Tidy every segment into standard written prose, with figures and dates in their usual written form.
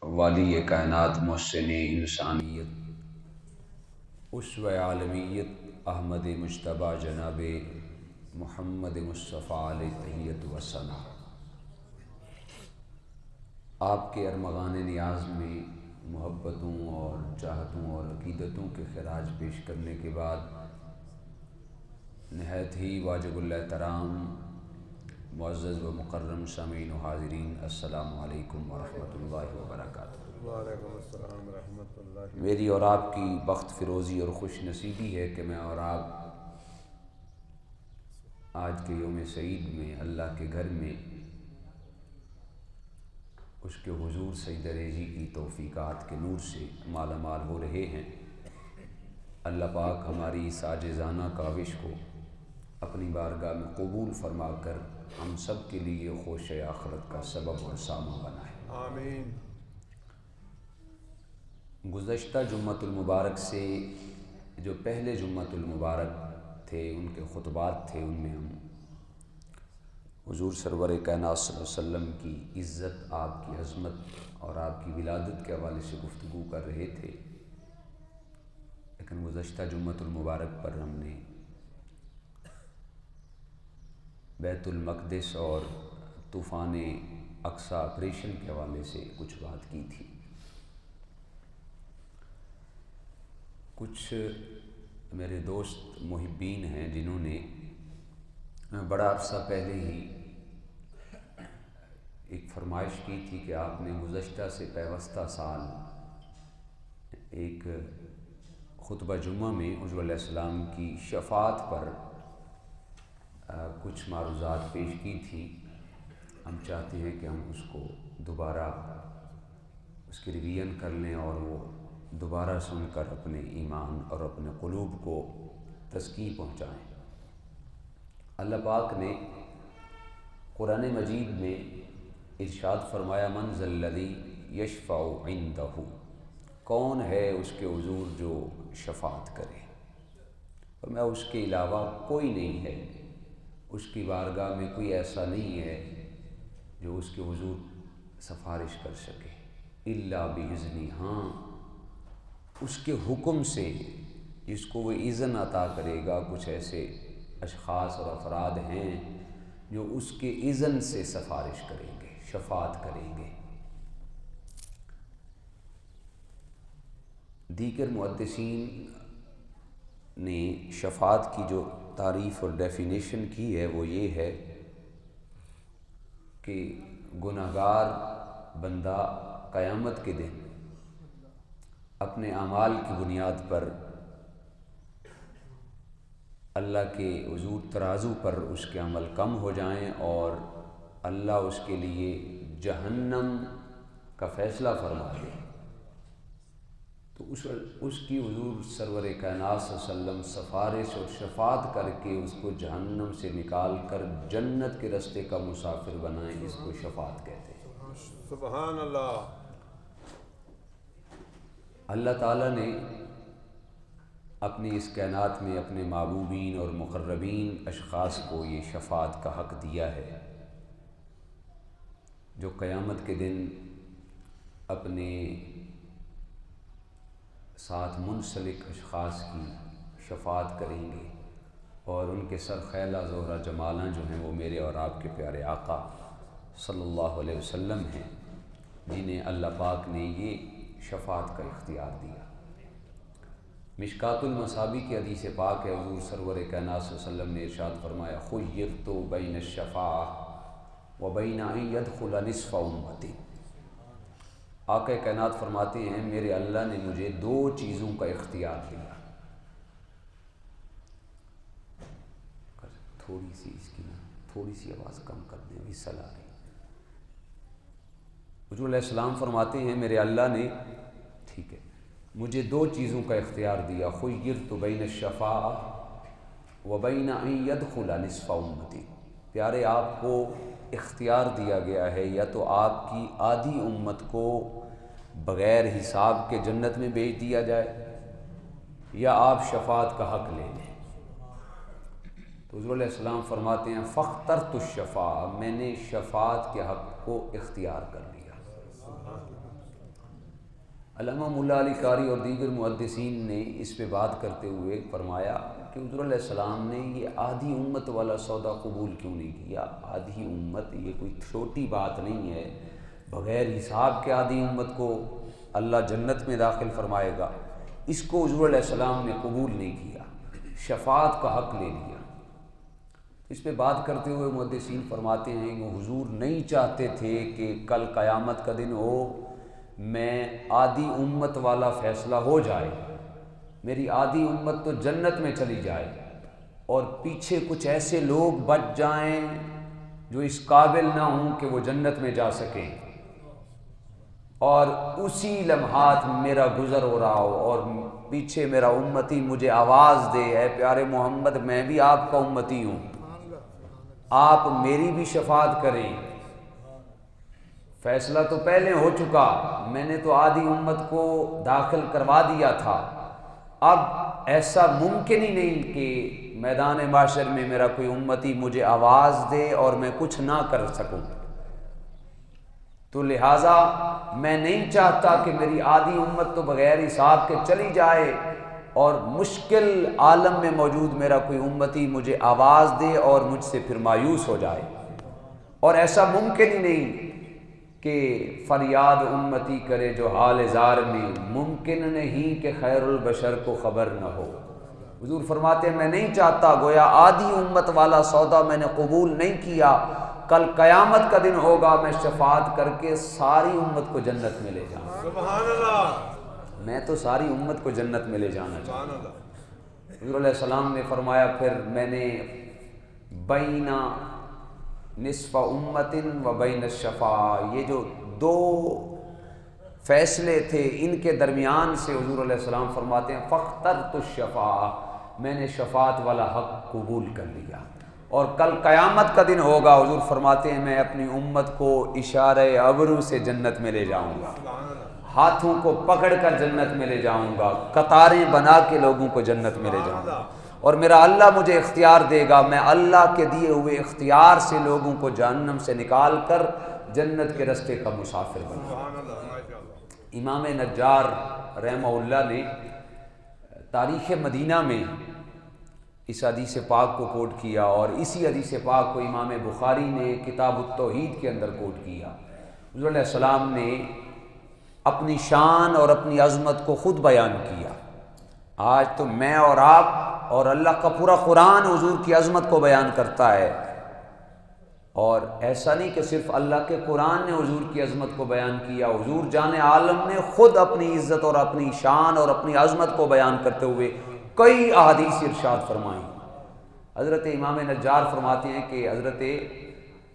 والی کائنات محسن انسانیت اسوہ عالمیت احمد مجتبیٰ جناب محمد مصطفیٰ علیہ تحیت و ثنا، آپ کے ارمغان نیاز میں محبتوں اور چاہتوں اور عقیدتوں کے خراج پیش کرنے کے بعد نہایت ہی واجب الاحترام معزز و مکرم سامعین و حاضرین، السلام علیکم ورحمۃ اللہ وبرکاتہ۔ وعلیکم السلام ورحمۃ اللہ۔ میری اور آپ کی بخت فروزی اور خوش نصیبی ہے کہ میں اور آپ آج کے یوم سعید میں اللہ کے گھر میں اس کے حضور سید ریزی کی توفیقات کے نور سے مالا مال ہو رہے ہیں۔ اللہ پاک ہماری اس عاجزانہ کاوش کو اپنی بارگاہ میں قبول فرما کر ہم سب کے لیے خوش آخرت کا سبب اور سامان بنائے، آمین۔ گزشتہ جمعۃ المبارک سے جو پہلے جمعۃ المبارک تھے، ان کے خطبات تھے، ان میں ہم حضور سرور کائنات صلی اللہ علیہ وسلم کی عزت، آپ کی عظمت اور آپ کی ولادت کے حوالے سے گفتگو کر رہے تھے، لیکن گزشتہ جمعۃ المبارک پر ہم نے بیت المقدس اور طوفان اقصی آپریشن کے حوالے سے کچھ بات کی تھی۔ کچھ میرے دوست محبین ہیں جنہوں نے بڑا عرصہ پہلے ہی ایک فرمائش کی تھی کہ آپ نے گزشتہ سے پیوستہ سال ایک خطبہ جمعہ میں حضور علیہ السلام کی شفاعت پر کچھ معروضات پیش کی تھی۔ ہم چاہتے ہیں کہ ہم اس کو دوبارہ اس کی ریویژن کر لیں اور وہ دوبارہ سن کر اپنے ایمان اور اپنے قلوب کو تسکین پہنچائیں۔ اللہ پاک نے قرآن مجید میں ارشاد فرمایا، من ذا الذی یشفع عندہ، کون ہے اس کے حضور جو شفاعت کرے، اور میں اس کے علاوہ کوئی نہیں ہے، اس کی بارگاہ میں کوئی ایسا نہیں ہے جو اس کے حضور سفارش کر سکے، الا باذنہ، ہاں اس کے حکم سے جس کو وہ اذن عطا کرے گا۔ کچھ ایسے اشخاص اور افراد ہیں جو اس کے اذن سے سفارش کریں گے، شفاعت کریں گے۔ دیگر محدثین نے شفاعت کی جو تعریف اور ڈیفینیشن کی ہے وہ یہ ہے کہ گناہگار بندہ قیامت کے دن اپنے اعمال کی بنیاد پر اللہ کے حضور ترازو پر اس کے عمل کم ہو جائیں اور اللہ اس کے لیے جہنم کا فیصلہ فرما دے، تو اس کی حضور سرور کائنات صلی اللہ علیہ وسلم سفارش اور شفاعت کر کے اس کو جہنم سے نکال کر جنت کے راستے کا مسافر بنائیں، اس کو شفاعت کہتے ہیں۔ سبحان اللہ۔ اللہ تعالیٰ نے اپنی اس کائنات میں اپنے محبوبین اور مقربین اشخاص کو یہ شفاعت کا حق دیا ہے، جو قیامت کے دن اپنے ساتھ منسلک اشخاص کی شفاعت کریں گے، اور ان کے سر خیلہ زہرہ جمالاں جو ہیں وہ میرے اور آپ کے پیارے آقا صلی اللہ علیہ وسلم ہیں، جنہیں اللہ پاک نے یہ شفاعت کا اختیار دیا۔ مشکات المصابیح کی حدیث پاک ہے، حضور سرور کائنات صلی اللہ علیہ وسلم نے ارشاد فرمایا، خیرت بین الشفاعہ و بین ان یدخل نصف امتی۔ آقا کائنات فرماتے ہیں میرے اللہ نے مجھے دو چیزوں کا اختیار دیا۔ تھوڑی سی آواز کم کر دیں، بھی صلاح نہیں۔ حضور علیہ السلام فرماتے ہیں میرے اللہ نے، ٹھیک ہے، مجھے دو چیزوں کا اختیار دیا، خیرت بین الشفاعہ و بین ان یدخل نصف امتی۔ پیارے آپ کو اختیار دیا گیا ہے یا تو آپ کی آدھی امت کو بغیر حساب کے جنت میں بھیج دیا جائے، یا آپ شفاعت کا حق لے لیں۔ تو حضور علیہ السلام فرماتے ہیں فاخترت الشفاعہ، میں نے شفاعت کے حق کو اختیار کر لیا۔ علامہ مولا علی قاری اور دیگر محدثین نے اس پہ بات کرتے ہوئے فرمایا کہ حضور علیہ السلام نے یہ آدھی امت والا سودا قبول کیوں نہیں کیا؟ آدھی امت یہ کوئی چھوٹی بات نہیں ہے، بغیر حساب کے آدھی امت کو اللہ جنت میں داخل فرمائے گا، اس کو حضور علیہ السلام نے قبول نہیں کیا، شفاعت کا حق لے لیا۔ اس پہ بات کرتے ہوئے محدثین فرماتے ہیں کہ حضور نہیں چاہتے تھے کہ کل قیامت کا دن ہو میں آدھی امت والا فیصلہ ہو جائے، میری آدھی امت تو جنت میں چلی جائے اور پیچھے کچھ ایسے لوگ بچ جائیں جو اس قابل نہ ہوں کہ وہ جنت میں جا سکیں، اور اسی لمحات میرا گزر ہو رہا ہو اور پیچھے میرا امتی مجھے آواز دے، اے پیارے محمد میں بھی آپ کا امتی ہوں، آپ میری بھی شفاعت کریں۔ فیصلہ تو پہلے ہو چکا، میں نے تو آدھی امت کو داخل کروا دیا تھا، اب ایسا ممکن ہی نہیں کہ میدان محشر میں میرا کوئی امتی مجھے آواز دے اور میں کچھ نہ کر سکوں، تو لہٰذا میں نہیں چاہتا کہ میری آدھی امت تو بغیر حساب کے چلی جائے اور مشکل عالم میں موجود میرا کوئی امتی مجھے آواز دے اور مجھ سے پھر مایوس ہو جائے، اور ایسا ممکن ہی نہیں کہ فریاد امتی کرے جو حال زار میں، ممکن نہیں کہ خیر البشر کو خبر نہ ہو۔ حضور فرماتے ہیں میں نہیں چاہتا، گویا آدھی امت والا سودا میں نے قبول نہیں کیا، کل قیامت کا دن ہوگا میں شفاعت کر کے ساری امت کو جنت میں لے جاؤں۔ سبحان اللہ، میں تو ساری امت کو جنت میں لے جانا چاہتا سبحان ہوں۔ اللہ۔ حضور علیہ السلام نے فرمایا پھر میں نے بین نصف امت و بین الشفاعہ، یہ جو دو فیصلے تھے ان کے درمیان سے حضور علیہ السلام فرماتے ہیں فاخترت الشفاعہ، میں نے شفاعت والا حق قبول کر لیا، اور کل قیامت کا دن ہوگا حضور فرماتے ہیں میں اپنی امت کو اشارہ ابرو سے جنت میں لے جاؤں گا، ہاتھوں کو پکڑ کر جنت میں لے جاؤں گا، قطاریں بنا کے لوگوں کو جنت میں لے جاؤں گا، اور میرا اللہ مجھے اختیار دے گا، میں اللہ کے دیے ہوئے اختیار سے لوگوں کو جہنم سے نکال کر جنت کے رستے کا مسافر بنا۔ امام نجار رحمہ اللہ نے تاریخ مدینہ میں اس حدیث پاک کو کوٹ کیا، اور اسی حدیث پاک کو امام بخاری نے کتاب التوحید کے اندر کوٹ کیا۔ حضور علیہ السلام نے اپنی شان اور اپنی عظمت کو خود بیان کیا۔ آج تو میں اور آپ اور اللہ کا پورا قرآن حضور کی عظمت کو بیان کرتا ہے، اور ایسا نہیں کہ صرف اللہ کے قرآن نے حضور کی عظمت کو بیان کیا، حضور جان عالم نے خود اپنی عزت اور اپنی شان اور اپنی عظمت کو بیان کرتے ہوئے کئی احادیث ارشاد فرمائیں۔ حضرت امام نجار فرماتے ہیں کہ حضرت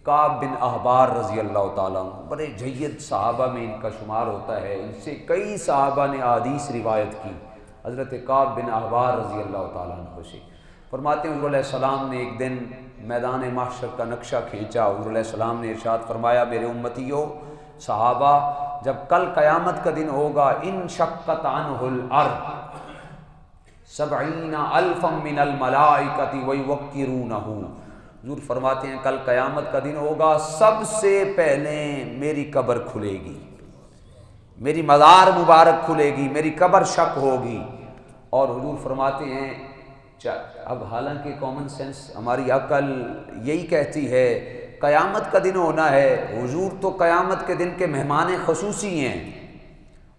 کعب بن احبار رضی اللہ تعالیٰ عنہ بڑے جید صحابہ میں ان کا شمار ہوتا ہے، ان سے کئی صحابہ نے احادیث روایت کی۔ حضرت کعب بن احبار رضی اللہ تعالیٰ عنہ سے فرماتے ہیں حضور علیہ السلام نے ایک دن میدان محشر کا نقشہ کھینچا، حضور علیہ السلام نے ارشاد فرمایا میرے امتیو صحابہ، جب کل قیامت کا دن ہوگا انشقت عنہ الارض 70,000 من الملائکۃ ویوقرونہ، حضور فرماتے ہیں کل قیامت کا دن ہوگا، سب سے پہلے میری قبر کھلے گی، میری مزار مبارک کھلے گی، میری قبر شق ہوگی، اور حضور فرماتے ہیں اب حالانکہ کامن سینس ہماری عقل یہی کہتی ہے قیامت کا دن ہونا ہے، حضور تو قیامت کے دن کے مہمان خصوصی ہیں،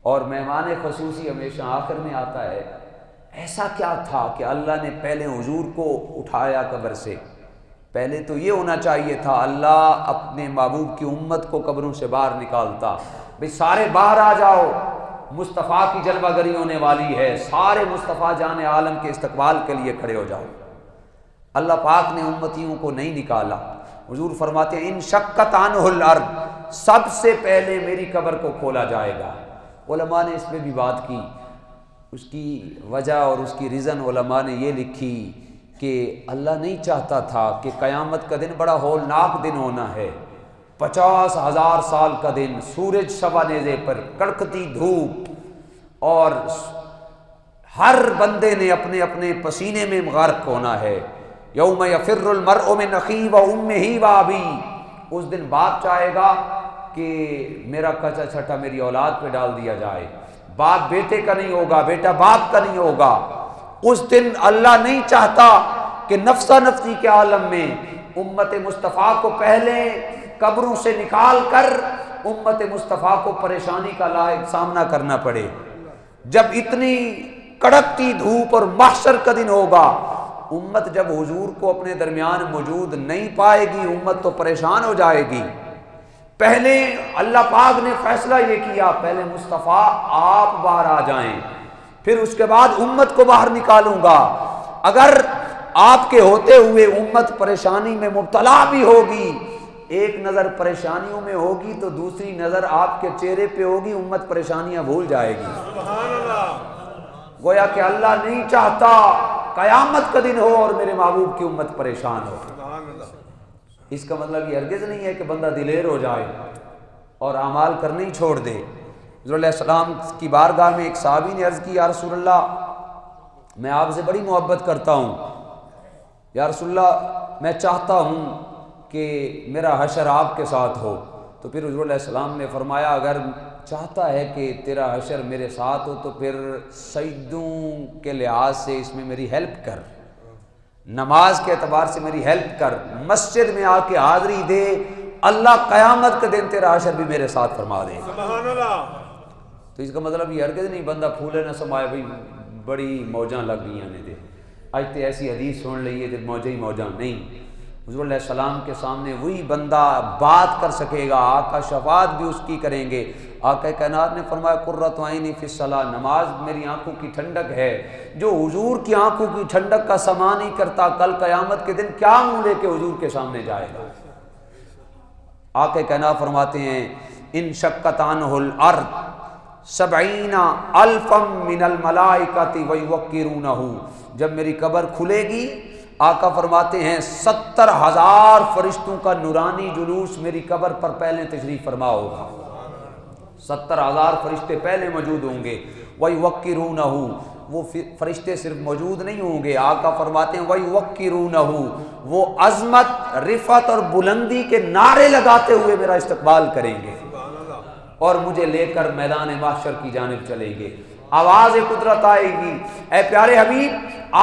اور مہمان خصوصی ہمیشہ آخر میں آتا ہے، ایسا کیا تھا کہ اللہ نے پہلے حضور کو اٹھایا قبر سے؟ پہلے تو یہ ہونا چاہیے تھا اللہ اپنے محبوب کی امت کو قبروں سے باہر نکالتا، بھئی سارے باہر آ جاؤ، مصطفیٰ کی جلوہ گری ہونے والی ہے، سارے مصطفیٰ جان عالم کے استقبال کے لیے کھڑے ہو جاؤ۔ اللہ پاک نے امتیوں کو نہیں نکالا۔ حضور فرماتے ہیں انشقت عنہ الارض، سب سے پہلے میری قبر کو کھولا جائے گا۔ علماء نے اس پہ بھی بات کی، اس کی وجہ اور اس کی ریزن علماء نے یہ لکھی کہ اللہ نہیں چاہتا تھا کہ قیامت کا دن بڑا ہولناک دن ہونا ہے، 50,000 سال کا دن، سورج شبہ نیزے پر، کڑکتی دھوپ، اور ہر بندے نے اپنے اپنے پسینے میں غرق ہونا ہے۔ یوم یفر المرء من اخیہ و امہ و ابیہ، اس دن باپ چاہے گا کہ میرا کچا چھٹا میری اولاد پہ ڈال دیا جائے، باپ بیٹے کا نہیں ہوگا، بیٹا باپ کا نہیں ہوگا۔ اس دن اللہ نہیں چاہتا کہ نفسا نفسی کے عالم میں امت مصطفیٰ کو پہلے قبروں سے نکال کر امت مصطفیٰ کو پریشانی کا لائق سامنا کرنا پڑے۔ جب اتنی کڑکتی دھوپ اور محشر کا دن ہوگا، امت جب حضور کو اپنے درمیان موجود نہیں پائے گی، امت تو پریشان ہو جائے گی۔ پہلے اللہ پاک نے فیصلہ یہ کیا، پہلے مصطفیٰ آپ باہر آ جائیں، پھر اس کے بعد امت کو باہر نکالوں گا۔ اگر آپ کے ہوتے ہوئے امت پریشانی میں مبتلا بھی ہوگی، ایک نظر پریشانیوں میں ہوگی تو دوسری نظر آپ کے چہرے پہ ہوگی، امت پریشانیاں بھول جائے گی۔ سبحان اللہ۔ گویا کہ اللہ نہیں چاہتا قیامت کا دن ہو اور میرے محبوب کی امت پریشان ہو۔ سبحان اللہ۔ اس کا مطلب یہ ہرگز نہیں ہے کہ بندہ دلیر ہو جائے اور اعمال کرنے ہی چھوڑ دے۔ حضور علیہ السلام کی بارگاہ میں ایک صحابی نے عرض کی، یا رسول اللہ میں آپ سے بڑی محبت کرتا ہوں، یا رسول اللہ میں چاہتا ہوں کہ میرا حشر آپ کے ساتھ ہو۔ تو پھر حضور علیہ السلام نے فرمایا، اگر چاہتا ہے کہ تیرا حشر میرے ساتھ ہو تو پھر سجدوں کے لحاظ سے اس میں میری ہیلپ کر، نماز کے اعتبار سے میری ہیلپ کر، مسجد میں آ کے حاضری دے، اللہ قیامت کے دن تیرا حشر بھی میرے ساتھ فرما دے۔ سبحان اللہ۔ تو اس کا مطلب یہ ہرگز نہیں بندہ پھولے نہ سمائے بھائی بڑی موجاں لگ گئی نے دے اج تے ایسی حدیث سن لئیے تے موجیں ہی موجاں نہیں۔ حضور علیہ السلام کے سامنے وہی بندہ بات کر سکے گا، آقا شفاعت بھی اس کی کریں گے۔ آقا کائنات نے فرمایا قرۃ عینی فی الصلاۃ، نماز میری آنکھوں کی ٹھنڈک ہے۔ جو حضور کی آنکھوں کی ٹھنڈک کا سما نہیں کرتا، کل قیامت کے دن کیا منہ لے کے حضور کے سامنے جائے گا؟ آقا کائنات فرماتے ہیں ان شقت عنہ الارض 70,000 من الملائکۃ ویوقرونہ، جب میری قبر کھلے گی آقا فرماتے ہیں 70,000 فرشتوں کا نورانی جلوس میری قبر پر پہلے تشریف فرما ہوگا۔ 70,000 فرشتے پہلے موجود ہوں گے۔ وَيُوَقِّرُونَهُ، وہ فرشتے صرف موجود نہیں ہوں گے، آقا فرماتے ہیں وَيُوَقِّرُونَهُ، وہ عظمت، رفعت اور بلندی کے نعرے لگاتے ہوئے میرا استقبال کریں گے اور مجھے لے کر میدان محشر کی جانب چلیں گے۔ آواز قدرت آئے گی، اے پیارے حبیب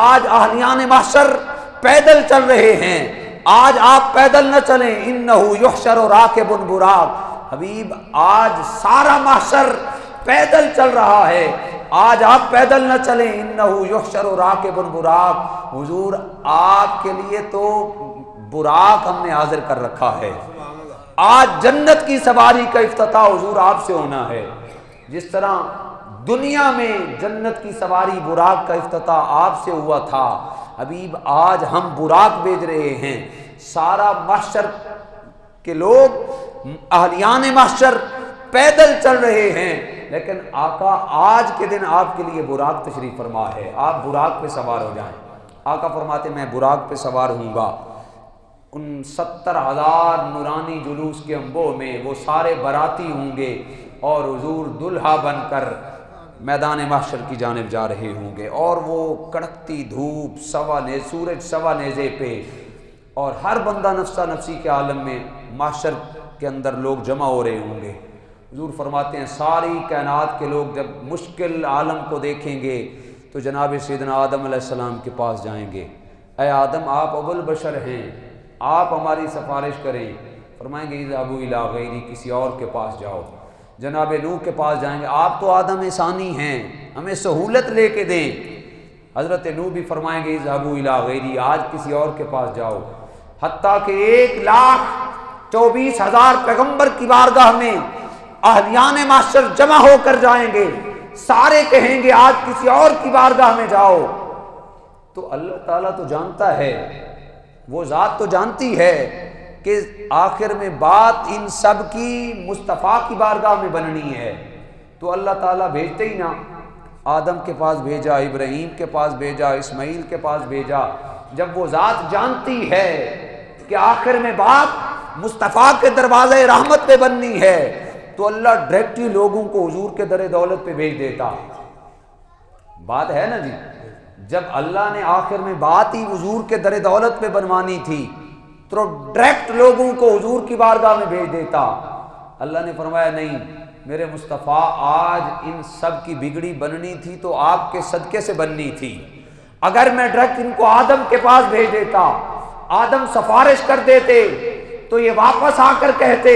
آج اہلیان محشر پیدل چل رہے ہیں، آج آپ پیدل نہ چلیں، انہو یحشر راکب براق، حبیب آج سارا محشر پیدل چل رہا ہے، آج آپ پیدل نہ چلیں، انہو یحشر راکب براق، حضور آپ کے لیے تو براق ہم نے حاضر کر رکھا ہے۔ آج جنت کی سواری کا افتتاح حضور آپ سے ہونا ہے۔ جس طرح دنیا میں جنت کی سواری براق کا افتتاح آپ سے ہوا تھا، حبیب آج ہم براق بھیج رہے ہیں۔ سارا محشر کے لوگ اہلیان محشر پیدل چل رہے ہیں، لیکن آقا آج کے دن آپ کے لیے براق تشریف فرما ہے، آپ براق پہ سوار ہو جائیں۔ آقا فرماتے میں براق پہ سوار ہوں گا، ان 70,000 نورانی جلوس کے انبوہ میں وہ سارے باراتی ہوں گے اور حضور دلہا بن کر میدان محشر کی جانب جا رہے ہوں گے، اور وہ کڑکتی دھوپ سورج سوا نیزے پہ، اور ہر بندہ نفسا نفسی کے عالم میں محشر کے اندر لوگ جمع ہو رہے ہوں گے۔ حضور فرماتے ہیں ساری کائنات کے لوگ جب مشکل عالم کو دیکھیں گے تو جناب سیدنا آدم علیہ السلام کے پاس جائیں گے، اے آدم آپ ابو البشر ہیں، آپ ہماری سفارش کریں۔ فرمائیں گے اذهبوا الی غیری، کسی اور کے پاس جاؤ۔ جناب نوح کے پاس جائیں گے، آپ تو آدم ثانی ہیں، ہمیں سہولت لے کے دیں۔ حضرت نوح بھی فرمائیں گے اذهبوا الی غیری، آج کسی اور کے پاس جاؤ۔ حتیٰ کہ 1,24,000 پیغمبر کی بارگاہ میں اہلیان محشر جمع ہو کر جائیں گے، سارے کہیں گے آج کسی اور کی بارگاہ میں جاؤ۔ تو اللہ تعالیٰ تو جانتا ہے، وہ ذات تو جانتی ہے کہ آخر میں بات ان سب کی مصطفیٰ کی بارگاہ میں بننی ہے، تو اللہ تعالیٰ بھیجتے ہی نا، آدم کے پاس بھیجا، ابراہیم کے پاس بھیجا، اسماعیل کے پاس بھیجا۔ جب وہ ذات جانتی ہے کہ آخر میں بات مصطفیٰ کے دروازے رحمت پہ بننی ہے، تو اللہ ڈائریکٹلی لوگوں کو حضور کے در دولت پہ بھیج دیتا۔ بات ہے نا جی، جب اللہ نے آخر میں بات ہی حضور کے در دولت پہ بنوانی تھی تو ڈائریکٹ لوگوں کو حضور کی بارگاہ میں بھیج دیتا۔ اللہ نے فرمایا نہیں، میرے مصطفیٰ آج ان سب کی بگڑی بننی تھی تو آپ کے صدقے سے بننی تھی، اگر میں ڈائریکٹ ان کو آدم کے پاس بھیج دیتا، آدم سفارش کر دیتے تو یہ واپس آ کر کہتے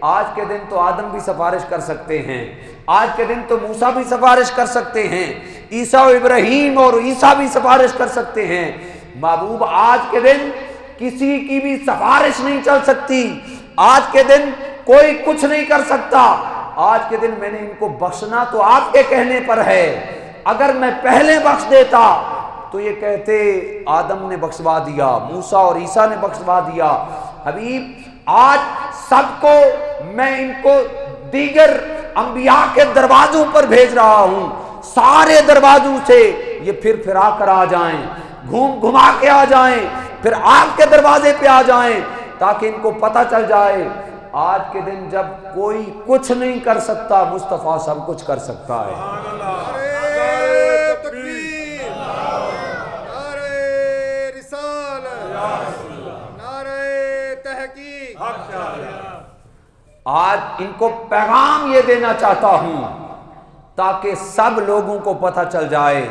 آج کے دن تو آدم بھی سفارش کر سکتے ہیں، آج کے دن تو موسیٰ بھی سفارش کر سکتے ہیں، عیسیٰ و ابراہیم اور عیسیٰ بھی سفارش کر سکتے ہیں، محبوب آج کے دن کسی کی بھی سفارش نہیں چل سکتی، آج کے دن کوئی کچھ نہیں کر سکتا، آج کے دن میں نے ان کو بخشنا تو آپ کے کہنے پر ہے، اگر میں پہلے بخش دیتا تو یہ کہتے آدم نے بخشوا دیا، موسیٰ اور عیسیٰ نے بخشوا دیا۔ حبیب آج سب کو میں ان کو دیگر انبیاء کے دروازوں پر بھیج رہا ہوں، سارے دروازوں سے یہ پھر آ کر آ جائیں، گھما کے آ جائیں، پھر آپ کے دروازے پہ آ جائیں، تاکہ ان کو پتہ چل جائے آج کے دن جب کوئی کچھ نہیں کر سکتا، مصطفیٰ سب کچھ کر سکتا ہے۔ نعرہ تکبیر، نعرہ رسالت، نعرہ تحقیق۔ آج ان کو پیغام یہ دینا چاہتا ہوں تاکہ سب لوگوں کو پتہ چل جائے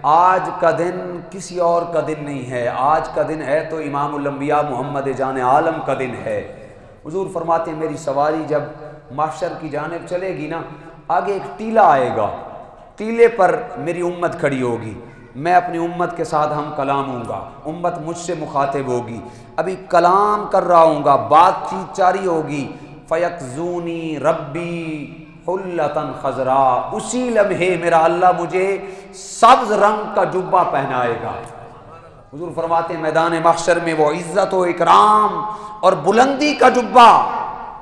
آج کا دن کسی اور کا دن نہیں ہے، آج کا دن ہے تو امام الانبیاء محمد جان عالم کا دن ہے۔ حضور فرماتے ہیں میری سواری جب محشر کی جانب چلے گی نا، آگے ایک ٹیلہ آئے گا، ٹیلے پر میری امت کھڑی ہوگی، میں اپنی امت کے ساتھ ہم کلام ہوں گا، امت مجھ سے مخاطب ہوگی، ابھی کلام کر رہا ہوں گا، بات چیت جاری ہوگی، فیکزونی ربی حلتن خضرا، اسی لمحے میرا اللہ مجھے سبز رنگ کا جبہ پہنائے گا۔ حضور فرماتے ہیں میدان محشر میں وہ عزت و اکرام اور بلندی کا جبہ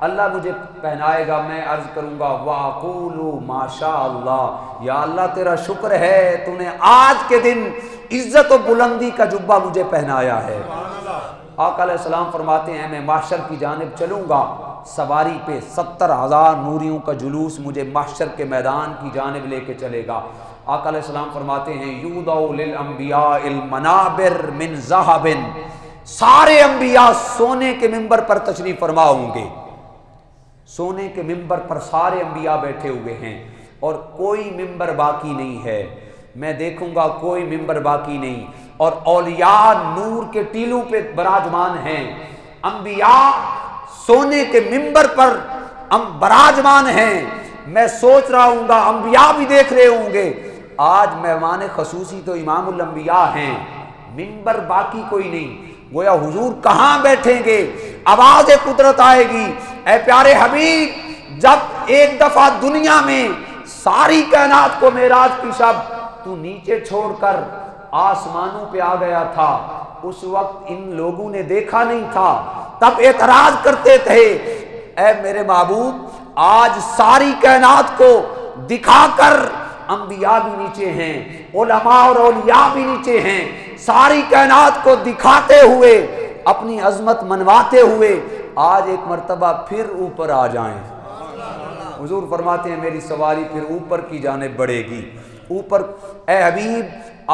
اللہ مجھے پہنائے گا، میں عرض کروں گا وَأَقُولُ مَا شَاءَ اللَّهُ، یا اللہ تیرا شکر ہے تو نے آج کے دن عزت و بلندی کا جبہ مجھے پہنایا ہے۔ آقا علیہ السلام فرماتے ہیں میں محشر کی جانب چلوں گا، سواری پہ 70,000 نوریوں کا جلوس مجھے محشر کے میدان کی جانب لے کے چلے گا۔ آقا علیہ السلام فرماتے ہیں یودع للانبیاء المنابر من ذہب، سارے انبیاء سونے کے ممبر پر تشریف فرما ہوں گے، سونے کے ممبر پر سارے انبیاء بیٹھے ہوئے ہیں اور کوئی ممبر باقی نہیں ہے، میں دیکھوں گا کوئی ممبر باقی نہیں، اور اولیاء نور کے ٹیلوں پہ براجمان ہیں، انبیاء سونے کے ممبر پر براجمان ہیں، میں سوچ رہا ہوں گا انبیاء بھی دیکھ رہے ہوں گے، آج مہمان خصوصی تو امام الانبیاء ہیں، ممبر باقی کوئی نہیں، گویا حضور کہاں بیٹھیں گے، آواز قدرت آئے گی، اے پیارے حبیب جب ایک دفعہ دنیا میں ساری کائنات کو معراج کی شب تو نیچے چھوڑ کر آسمانوں پہ آ گیا تھا، اس وقت ان لوگوں نے دیکھا نہیں تھا، تب اعتراض کرتے تھے اے میرے محبوب آج ساری کائنات کو دکھا کر انبیاء بھی نیچے ہیں، علماء اور اولیاء بھی نیچے ہیں، ساری کائنات کو دکھاتے ہوئے اپنی عظمت منواتے ہوئے آج ایک مرتبہ پھر اوپر آ جائیں۔ حضور فرماتے ہیں میری سواری پھر اوپر کی جانب بڑھے گی، اوپر اے حبیب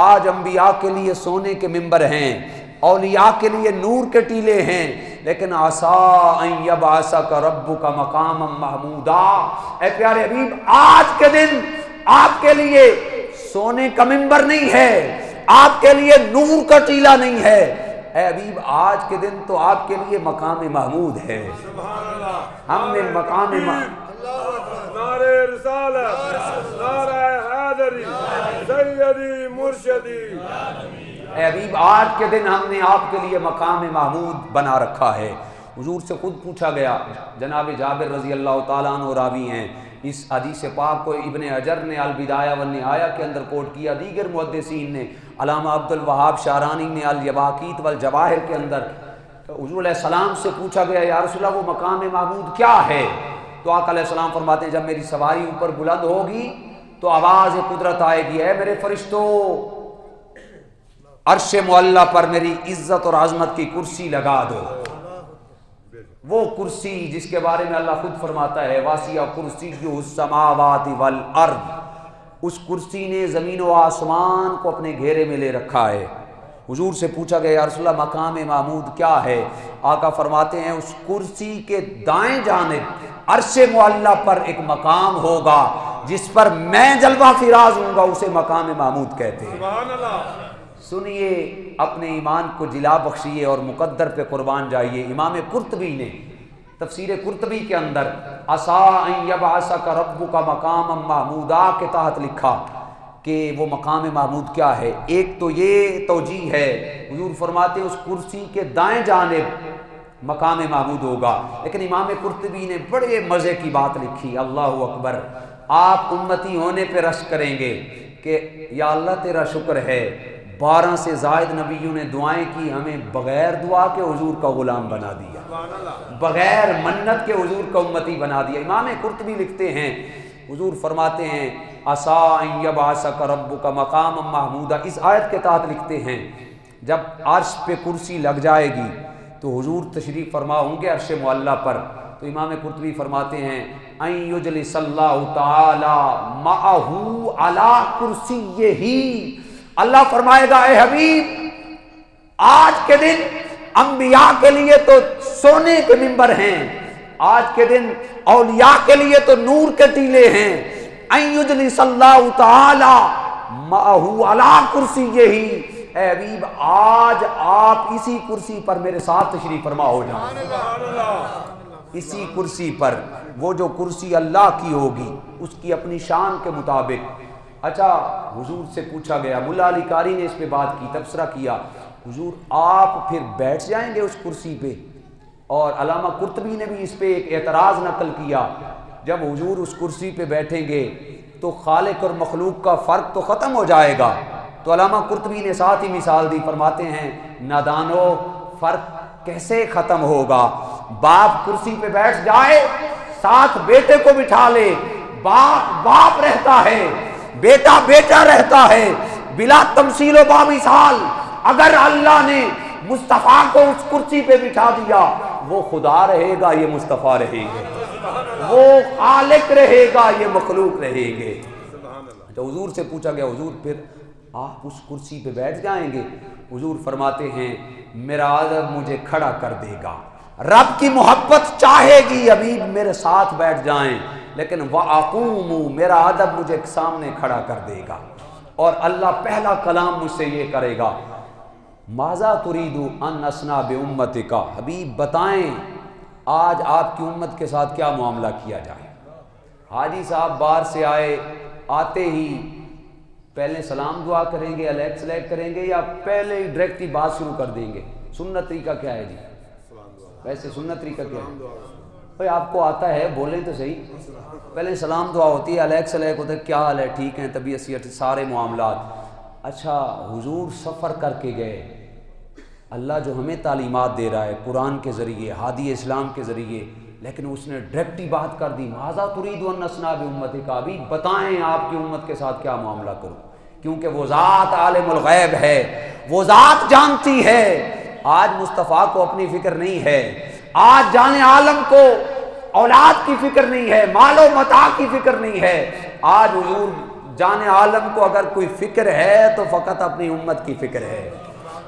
آج انبیاء کے لیے سونے کے ممبر ہیں، اولیاء کے لیے نور کے ٹیلے ہیں، لیکن عسیٰ ان یبعثک ربک مقاما محمودا، اے پیارے حبیب آج کے دن آپ کے لیے سونے کا ممبر نہیں ہے، آپ کے لیے نور کا ٹیلہ نہیں ہے، اے حبیب آج کے دن تو آپ کے لیے مقام محمود ہے۔ ہم نے مقام نعرہ رسالت، نعرہ حیدری، سیدی مرشدی۔ اے حبیب آج کے دن ہم نے آپ کے لیے مقام محمود بنا رکھا ہے۔ حضور سے خود پوچھا گیا، جناب جابر رضی اللہ تعالیٰ عنہ راوی ہیں، اس حدیث پاک کو ابن حجر نے البدایہ والنہایہ کے اندر کوٹ کیا، دیگر محدثین نے، علامہ عبد الوہاب شعرانی نے الیواقیت والجواہر کے اندر، حضور علیہ السلام سے پوچھا گیا یا رسول اللہ وہ مقام محمود کیا ہے؟ تو آقا علیہ السلام فرماتے ہیں جب میری سواری اوپر بلند ہوگی تو آواز قدرت آئے گی، اے میرے فرشتوں عرش معلیٰ پر میری عزت اور عظمت کی کرسی لگا دو، وہ کرسی جس کے بارے میں اللہ خود فرماتا ہے واسع کرسیہ السماوات والارض، اس کرسی نے زمین و آسمان کو اپنے گھیرے میں لے رکھا ہے۔ حضور سے پوچھا گیا یا رسول اللہ مقام محمود کیا ہے؟ آقا فرماتے ہیں اس کرسی کے دائیں جانب عرش معلیٰ پر ایک مقام ہوگا جس پر میں جلوہ فراز ہوں گا، اسے مقام محمود کہتے ہیں۔ سبحان اللہ۔ سنیے، اپنے ایمان کو جلا بخشیے اور مقدر پہ قربان جائیے۔ امام قرطبی نے تفسیر قرطبی کے اندر عسیٰ ان یبعثک ربک مقاما محمودا کے تحت لکھا کہ وہ مقام محمود کیا ہے۔ ایک تو یہ توجیہ ہے، حضور فرماتے ہیں اس کرسی کے دائیں جانب مقام محمود ہوگا، لیکن امام قرطبی نے بڑے مزے کی بات لکھی، اللہ اکبر۔ آپ امتی ہونے پہ رشک کریں گے کہ یا اللہ تیرا شکر ہے 12 سے زائد نبیوں نے دعائیں کی، ہمیں بغیر دعا کے حضور کا غلام بنا دیا، بغیر منت کے حضور کا امتی بنا دیا۔ امام قرطبی لکھتے ہیں، حضور فرماتے ہیں عسیٰ ان یبعثک ربک مقاما محمودا، اس آیت کے تحت لکھتے ہیں جب عرش پہ کرسی لگ جائے گی تو حضور تشریف فرما ہوں گے عرش معلیٰ پر، تو امام قرطبی فرماتے ہیں ان یجلس اللہ تعالی معہ علی کرسیہ، اللہ فرمائے گا اے حبیب آج کے دن انبیاء کے لیے تو سونے کے ممبر ہیں، آج کے دن اولیاء کے لیے تو نور کے ٹیلے ہیں، ان یجلس اللہ تعالی معہ علی کرسیہ، اے حبیب آج آپ اسی کرسی پر میرے ساتھ تشریف فرما ہو جائیں، اسی کرسی پر، وہ جو کرسی اللہ کی ہوگی اس کی اپنی شان کے مطابق۔ اچھا، حضور سے پوچھا گیا، ملا علی قاری نے اس پہ بات کی، تبصرہ کیا، حضور آپ پھر بیٹھ جائیں گے اس کرسی پہ؟ اور علامہ قرطبی نے بھی اس پہ ایک اعتراض نقل کیا، جب حضور اس کرسی پہ بیٹھیں گے تو خالق اور مخلوق کا فرق تو ختم ہو جائے گا، تو علامہ قرطبی نے ساتھ ہی مثال دی، فرماتے ہیں نادانو فرق کیسے ختم ہوگا؟ باپ کرسی پہ بیٹھ جائے، ساتھ بیٹے کو بٹھا لے، باپ باپ رہتا ہے، بیٹا بیٹا رہتا ہے، بلا تمثیل و بامثال۔ اگر اللہ نے مصطفیٰ کو اس کرسی پہ بٹھا دیا، وہ خدا رہے گا، یہ مصطفیٰ رہے گا، وہ خالق رہے گا، یہ مخلوق رہے گے۔ تو حضور سے پوچھا گیا حضور پھر آپ اس کرسی پہ بیٹھ جائیں گے؟ حضور فرماتے ہیں میرا ادب مجھے کھڑا کر دے گا، رب کی محبت چاہے گی حبیب میرے ساتھ بیٹھ جائیں، لیکن وَأَقُومُ میرا ادب مجھے سامنے کھڑا کر دے گا، اور اللہ پہلا کلام مجھ سے یہ کرے گا ماذا تريد ان اصنع بامتک، حبیب بتائیں آج آپ کی امت کے ساتھ کیا معاملہ کیا جائے۔ حاجی صاحب باہر سے آئے، آتے ہی پہلے سلام دعا کریں گے، علیک سلیک کریں گے، یا پہلے ہی ڈائریکٹ ہی بات شروع کر دیں گے؟ سنت طریقہ کیا ہے جی؟ ویسے سنت طریقہ کیا ہے بھائی؟ آپ کو آتا ہے بولیں تو صحیح، پہلے سلام دعا ہوتی ہے، علیک سلیک ہوتا ہے، کیا حال ہے، ٹھیک ہیں، طبیعت صحت، سارے معاملات۔ اچھا، حضور سفر کر کے گئے، اللہ جو ہمیں تعلیمات دے رہا ہے قرآن کے ذریعے، ہادی اسلام کے ذریعے، لیکن اس نے ڈائریکٹ ہی بات کر دی ماذا تريد ان اصنع بامتک، ابھی بتائیں آپ کی امت کے ساتھ کیا معاملہ کروں، کیونکہ وہ ذات عالم الغیب ہے، وہ ذات جانتی ہے۔ آج مصطفیٰ کو اپنی فکر نہیں ہے، آج جان عالم کو اولاد کی فکر نہیں ہے، مال و متاع کی فکر نہیں ہے، آج حضور جان عالم کو اگر کوئی فکر ہے تو فقط اپنی امت کی فکر ہے،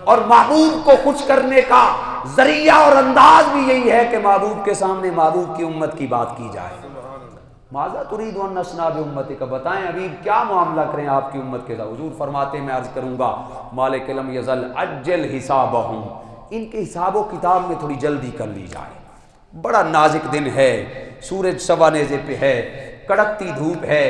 اور محبوب کو خوش کرنے کا ذریعہ اور انداز بھی یہی ہے کہ محبوب کے سامنے محبوب کی امت کی بات کی جائے۔ ماذا تريد ان اصنع بامتک، بتائیں ابھی کیا معاملہ کریں آپ کی امت کے ساتھ؟ حضور فرماتے ہیں میں عرض کروں گا مالک لم یزل عجل حسابہم، ان کے حساب و کتاب میں تھوڑی جلدی کر لی جائے، بڑا نازک دن ہے، سورج سوا نیزے پہ ہے، کڑکتی دھوپ ہے۔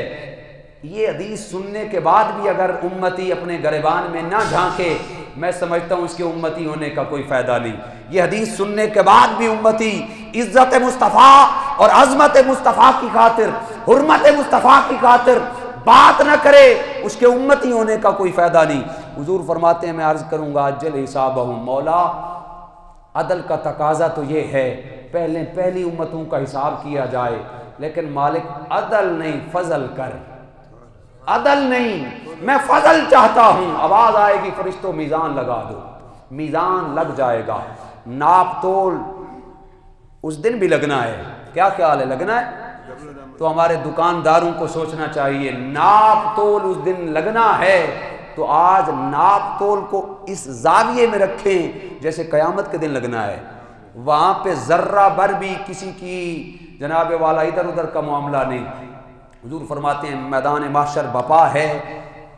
یہ حدیث سننے کے بعد بھی اگر امتی اپنے گریبان میں نہ جھانکے، میں سمجھتا ہوں اس کے امتی ہونے کا کوئی فائدہ نہیں۔ یہ حدیث سننے کے بعد بھی امتی عزت مصطفیٰ اور عظمت مصطفیٰ کی خاطر، حرمت مصطفیٰ کی خاطر بات نہ کرے، اس کے امتی ہونے کا کوئی فائدہ نہیں۔ حضور فرماتے ہیں میں عرض کروں گا اجل حسابہم، مولا عدل کا تقاضا تو یہ ہے پہلی امتوں کا حساب کیا جائے، لیکن مالک عدل نہیں فضل کر، عدل نہیں، میں فضل چاہتا ہوں۔ آواز آئے گی فرشتوں میزان لگا دو، میزان لگ جائے گا، ناپ تول اس دن بھی لگنا ہے۔ کیا خیال ہے، لگنا ہے؟ تو ہمارے دکانداروں کو سوچنا چاہیے، ناپ تول اس دن لگنا ہے، تو آج ناپ تول کو اس زاویے میں رکھیں جیسے قیامت کے دن لگنا ہے. وہاں پہ ذرہ بر بھی کسی کی جناب والا ادھر ادھر کا معاملہ نہیں. حضور فرماتے ہیں میدان محشر بپا ہے،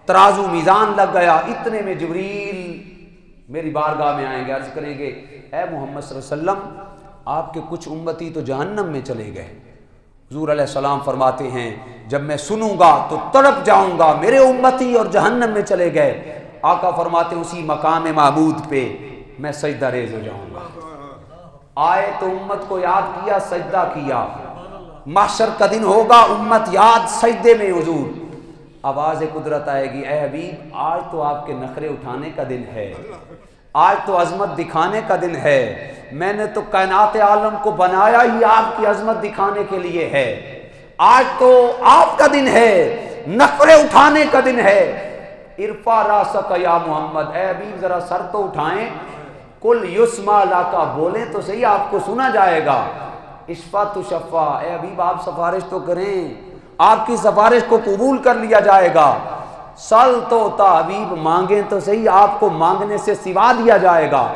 ترازو میزان لگ گیا. اتنے میں جبریل میری بارگاہ میں آئیں گے، عرض کریں گے اے محمد صلی اللہ علیہ وسلم آپ کے کچھ امتی تو جہنم میں چلے گئے. حضور علیہ السلام فرماتے ہیں جب میں سنوں گا تو تڑپ جاؤں گا، میرے امتی اور جہنم میں چلے گئے. آقا فرماتے ہیں اسی مقام معبود پہ میں سجدہ ریز ہو جاؤں گا. آئے تو امت کو یاد کیا، سجدہ کیا. محشر کا دن ہوگا، امت یاد سجدے میں. حضور آواز قدرت آئے گی اے حبیب آج تو آپ کے نخرے اٹھانے کا دن ہے، آج تو عظمت دکھانے کا دن ہے. میں نے تو کائنات عالم کو بنایا ہی آپ کی عظمت دکھانے کے لیے ہے. آج تو آپ کا دن ہے، نخرے اٹھانے کا دن ہے. ارفع راسک یا محمد، اے حبیب ذرا سر تو اٹھائیں. کل یسمع لکا، بولیں تو صحیح آپ کو سنا جائے گا. اشفع تشفع، اے حبیب آپ سفارش تو کریں، آپ کی سفارش کو قبول کر لیا جائے گا. سل توتا، حبیب مانگیں تو صحیح آپ کو مانگنے سے سوا دیا جائے گا.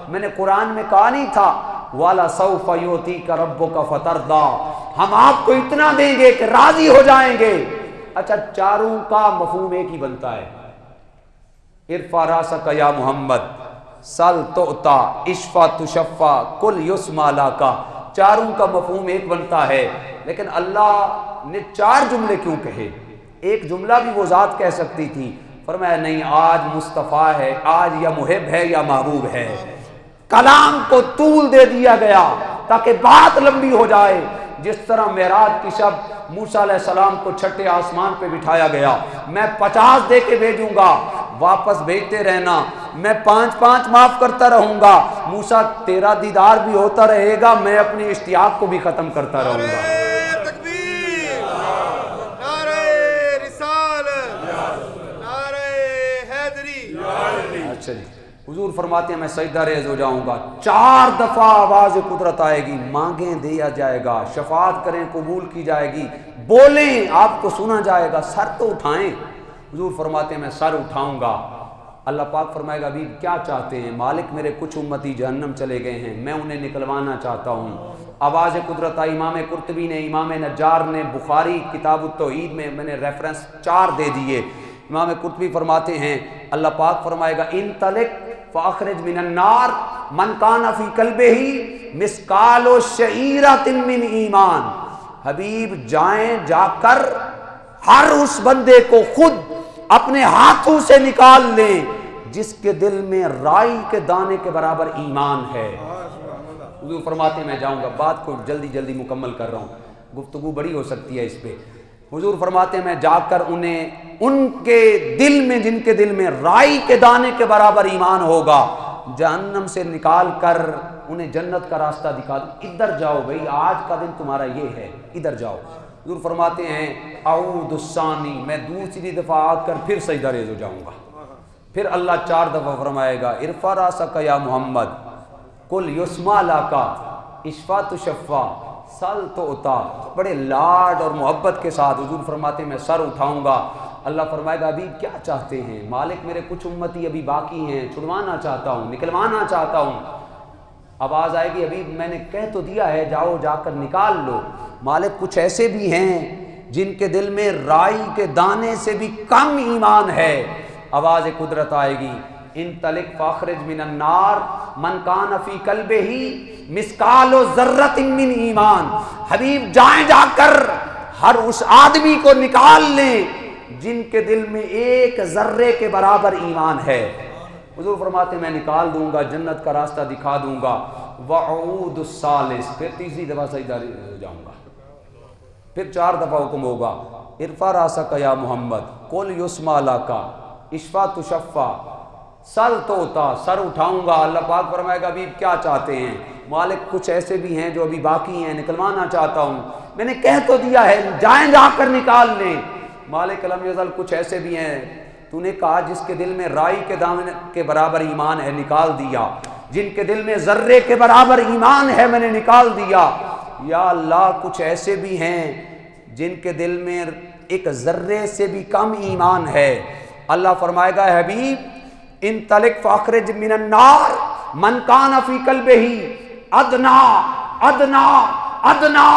میں نے قرآن میں کہا نہیں تھا والا سوف یؤتیک ربک فترضی، ہم آپ کو اتنا دیں گے کہ راضی ہو جائیں گے. اچھا چاروں کا مفہوم ایک ہی بنتا ہے. ارفع راسک یا محمد، سل توتا، اشفع تشفع، کل یسمع لکا، چاروں کا مفہوم ایک بنتا ہے. لیکن اللہ نے چار جملے کیوں کہے؟ ایک جملہ بھی وہ ذات کہہ سکتی تھی. فرمایا نہیں، آج مصطفیٰ ہے، آج یا محب ہے یا محبوب ہے. کلام کو طول دے دیا گیا تاکہ بات لمبی ہو جائے. جس طرح معراج کی شب موسیٰ علیہ السلام کو چھٹے آسمان پہ بٹھایا گیا، میں 50 دے کے بھیجوں گا، واپس بھیجتے رہنا، میں 5 معاف کرتا رہوں گا. موسیٰ تیرا دیدار بھی ہوتا رہے گا، میں اپنی اشتیاق کو بھی ختم کرتا رہوں گا. نعرہ تکبیر، نعرہ رسالت، نعرہ حیدری. اچھا جی، حضور فرماتے ہیں میں سجدہ ریز ہو جاؤں گا. 4 دفعہ آواز قدرت آئے گی، مانگیں دیا جائے گا، شفاعت کریں قبول کی جائے گی، بولیں آپ کو سنا جائے گا. سر تو اٹھائیں. حضور فرماتے ہیں میں سر اٹھاؤں گا. اللہ پاک فرمائے گا ابھی کیا چاہتے ہیں؟ مالک میرے کچھ امتی جہنم چلے گئے ہیں، میں انہیں نکلوانا چاہتا ہوں. آواز قدرت آئی. امام قرطبی نے، امام نجار نے، بخاری کتاب التوحید میں نے ریفرنس 4 دے دیے. امام قرطبی فرماتے ہیں اللہ پاک فرمائے گا انطلق فاخرج من النار من کان فی قلبہ مسقال شعیرۃ من ایمان. حبیب جائیں، جا کر ہر اس بندے کو خود اپنے ہاتھوں سے نکال لیں جس کے دل میں رائی کے دانے کے برابر ایمان ہے. حضور فرماتے ہیں میں جاؤں گا. بات کو جلدی جلدی مکمل کر رہا ہوں، گفتگو بڑی ہو سکتی ہے اس پہ. حضور فرماتے ہیں میں جا کر انہیں ان کے دل میں، جن کے دل میں رائی کے دانے کے برابر ایمان ہوگا، جہنم سے نکال کر انہیں جنت کا راستہ دکھا دوں. ادھر جاؤ بھئی، آج کا دن تمہارا یہ ہے، ادھر جاؤ. حضور فرماتے ہیں اعود الثانی، میں دوسری دفعہ آ کر پھر سجدہ ریز ہو جاؤں گا. پھر اللہ 4 دفعہ فرمائے گا ارفع راسک یا محمد، کل یسمع لکا، اشفع تشفع، سل تعطی. بڑے لاڈ اور محبت کے ساتھ حضور فرماتے ہیں میں سر اٹھاؤں گا. اللہ فرمائے گا ابھی کیا چاہتے ہیں؟ مالک میرے کچھ امتی ابھی باقی ہیں، چھڑوانا چاہتا ہوں، نکلوانا چاہتا ہوں. آواز آئے گی ابھی میں نے کہہ تو دیا ہے جاؤ، جا کر نکال لو. مالک کچھ ایسے بھی ہیں جن کے دل میں رائی کے دانے سے بھی کم ایمان ہے. آواز قدرت آئے گی انطلق فاخرج من النار من کان فی قلبہ مسقال ذرۃ من ایمان. حبیب جائیں، جا کر ہر اس آدمی کو نکال لیں جن کے دل میں 1 ذرے کے برابر ایمان ہے. حضور فرماتے ہیں میں نکال دوں گا، جنت کا راستہ دکھا دوں گا. وعود الثالث، پھر تیسری دفعہ سجدہ ہو جاؤں گا. پھر 4 دفعہ حکم ہوگا ارفع راسک یا محمد، قل یسمع لکا، اشفع تشفع، سل تعطی. سر اٹھاؤں گا. اللہ پاک فرمائے گا ابھی کیا چاہتے ہیں؟ مالک کچھ ایسے بھی ہیں جو ابھی باقی ہیں، نکلوانا چاہتا ہوں. میں نے کہہ تو دیا ہے جائیں، جا کر نکال لیں. مالک لم یزل کچھ ایسے بھی ہیں تو نے کہا جس کے دل میں رائی کے دانے کے برابر ایمان ہے، نکال دیا. جن کے دل میں ذرے کے برابر ایمان ہے، میں نے نکال دیا. یا اللہ کچھ ایسے بھی ہیں جن کے دل میں 1 ذرے سے بھی کم ایمان ہے. اللہ فرمائے گا حبیب ان تلک فاخرج من النار من کان فی قلبہ ادنا ادنا ادنا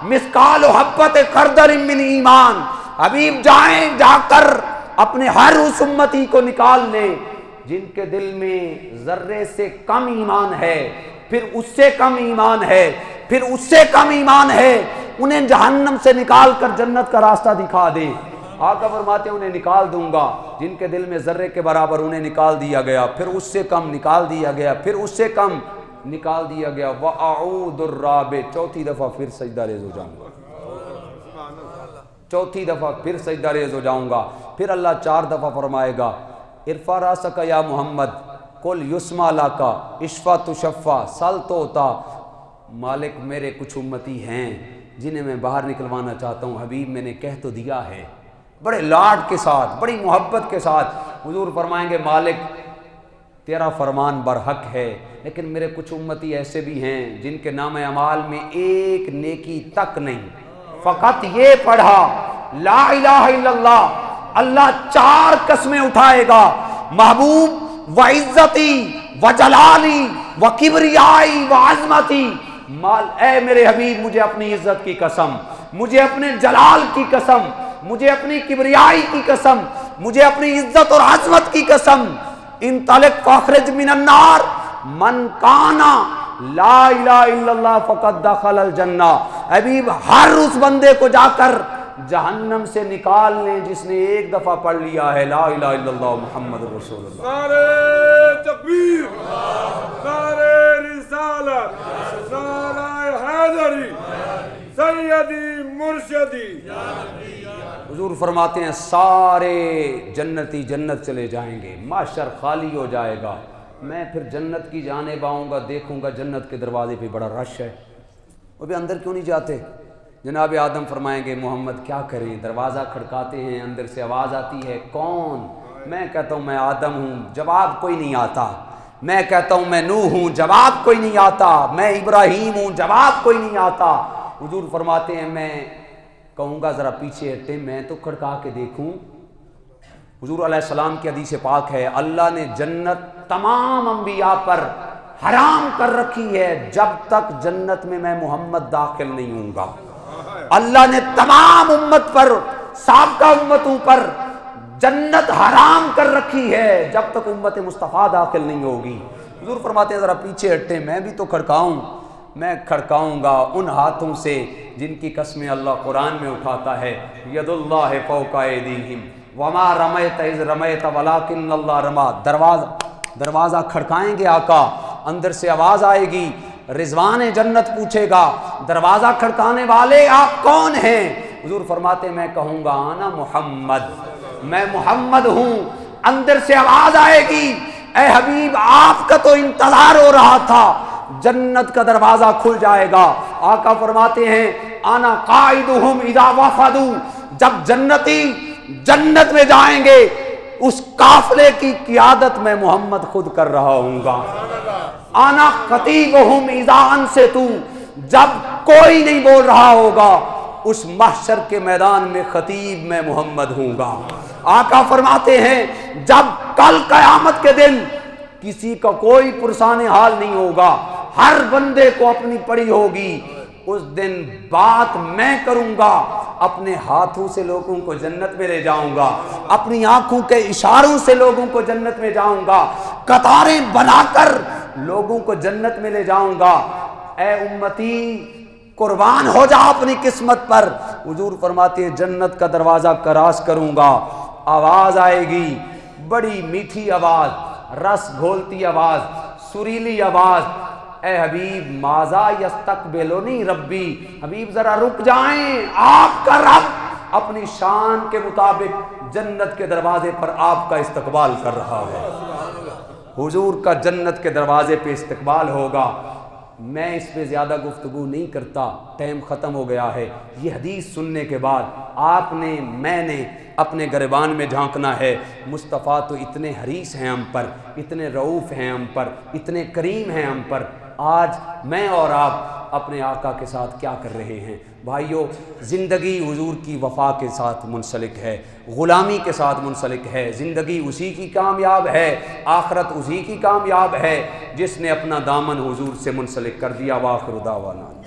مثقال حبۃ خردل من ایمان، حبیب جائیں، جا کر اپنے ہر اس امتی کو نکال لیں جن کے دل میں ذرے سے کم ایمان ہے، پھر اس سے کم ایمان ہے، پھر اس سے کم ایمان ہے، انہیں جہنم سے نکال کر جنت کا راستہ دکھا دیں۔ آقا فرماتے ہیں انہیں نکال دوں گا جن کے دل میں ذرے کے برابر، انہیں نکال دیا گیا، پھر اس سے کم نکال دیا گیا، پھر اس سے کم نکال دیا گیا۔ وَأَعُودُ الرَّابِعَ، چوتھی دفعہ پھر سجدہ ریز ہو جاؤں گا، چوتھی دفعہ پھر سجدہ ریز ہو جاؤں گا۔ پھر اللہ 4 دفعہ فرمائے گا ارفع راسک یا محمد قل یسمع لک اشفع تشفع سل توتا۔ مالک میرے کچھ امتی ہیں جنہیں میں باہر نکلوانا چاہتا ہوں، حبیب میں نے کہہ تو دیا ہے، بڑے لاڈ کے ساتھ، بڑی محبت کے ساتھ۔ حضور فرمائیں گے مالک تیرا فرمان برحق ہے، لیکن میرے کچھ امتی ایسے بھی ہیں جن کے نام اعمال میں ایک نیکی تک نہیں، فقط یہ پڑھا لا الہ الا اللہ۔ اللہ 4 قسمیں اٹھائے گا، محبوب و عزتی و جلالی و کبریائی و عظمتی، اے میرے حبیب مجھے اپنی عزت کی قسم، مجھے اپنے جلال کی قسم، مجھے اپنی کبریائی کی قسم، مجھے اپنی عزت اور عظمت کی قسم، انطلق فاخرج من النار من کانا لا الہ الا اللہ فقد دخل الجنہ۔ حبیب ہر اس بندے کو جا کر جہنم سے نکال لیں جس نے ایک دفعہ پڑھ لیا ہے لا الہ الا اللہ محمد رسول اللہ۔ نعرہ تکبیر، نعرہ رسالت، نعرہ حیدری، سیدی مرشدی۔ حضور فرماتے ہیں سارے جنتی جنت چلے جائیں گے، محشر خالی ہو جائے گا، میں پھر جنت کی جانب آؤں گا، دیکھوں گا جنت کے دروازے پہ بڑا رش ہے، وہ بھی اندر کیوں نہیں جاتے؟ جناب آدم فرمائیں گے محمد کیا کریں، دروازہ کھڑکاتے ہیں، اندر سے آواز آتی ہے کون؟ میں کہتا ہوں میں آدم ہوں، جواب کوئی نہیں آتا۔ میں کہتا ہوں میں نوح ہوں، جواب کوئی نہیں آتا۔ میں ابراہیم ہوں، جواب کوئی نہیں آتا۔ حضور فرماتے ہیں میں کہوں گا ذرا پیچھے ہٹیں، میں تو کھڑکا کے دیکھوں۔ حضور علیہ السلام کی حدیث پاک ہے اللہ نے جنت تمام انبیاء پر حرام کر رکھی ہے جب تک جنت میں میں محمد داخل نہیں ہوں گا۔ اللہ نے تمام امت پر، سابقہ امتوں پر جنت حرام کر رکھی ہے جب تک امت مصطفیٰ داخل نہیں ہوگی۔ حضور فرماتے ہیں ذرا پیچھے ہٹیں، میں بھی تو کھڑکاؤں۔ میں کھڑکاؤں گا ان ہاتھوں سے جن کی قسمیں اللہ قرآن میں اٹھاتا ہے، ید اللہ فوق ایدیہم وما رمیت اذ رمیت ولکن اللہ رما۔ دروازہ کھڑکائیں گے آقا، اندر سے آواز آئے گی، رضوان جنت پوچھے گا دروازہ کھڑکانے والے آپ کون ہیں؟ حضور فرماتے میں کہوں گا انا محمد، میں محمد ہوں۔ اندر سے آواز آئے گی اے حبیب آپ کا تو انتظار ہو رہا تھا، جنت کا دروازہ کھل جائے گا۔ آقا فرماتے ہیں انا قائدہم اذا وفدوا، جب جنتی جنت میں جائیں گے اس قافلے کی قیادت میں محمد خود کر رہا ہوں گا۔ آنا خطیبہم اذا انصتوا، جب کوئی نہیں بول رہا ہوگا اس محشر کے میدان میں خطیب میں محمد ہوں گا۔ آقا فرماتے ہیں جب کل قیامت کے دن کسی کا کوئی پرسان حال نہیں ہوگا، ہر بندے کو اپنی پڑی ہوگی، اس دن بات میں کروں گا، اپنے ہاتھوں سے لوگوں کو جنت میں لے جاؤں گا، اپنی آنکھوں کے اشاروں سے لوگوں کو جنت میں جاؤں گا، قطاریں بنا کر لوگوں کو جنت میں لے جاؤں گا۔ اے امتی قربان ہو جا اپنی قسمت پر۔ حضور فرماتے ہیں جنت کا دروازہ کراس کروں گا، آواز آئے گی، بڑی میٹھی آواز، رس گھولتی آواز، سریلی آواز، اے حبیب ماذا یستقبلنی ربی، حبیب ذرا رک جائیں، آپ کا رب اپنی شان کے مطابق جنت کے دروازے پر آپ کا استقبال کر رہا ہے۔ حضور کا جنت کے دروازے پہ استقبال ہوگا۔ میں اس پہ زیادہ گفتگو نہیں کرتا، ٹائم ختم ہو گیا ہے۔ یہ حدیث سننے کے بعد آپ نے، میں نے اپنے گریبان میں جھانکنا ہے، مصطفیٰ تو اتنے حریص ہیں ہم پر، اتنے رؤوف ہیں ہم پر، اتنے کریم ہیں ہم پر، آج میں اور آپ اپنے آقا کے ساتھ کیا کر رہے ہیں؟ بھائیو زندگی حضور کی وفا کے ساتھ منسلک ہے، غلامی کے ساتھ منسلک ہے، زندگی اسی کی کامیاب ہے، آخرت اسی کی کامیاب ہے جس نے اپنا دامن حضور سے منسلک کر دیا۔ وآخر دعوانا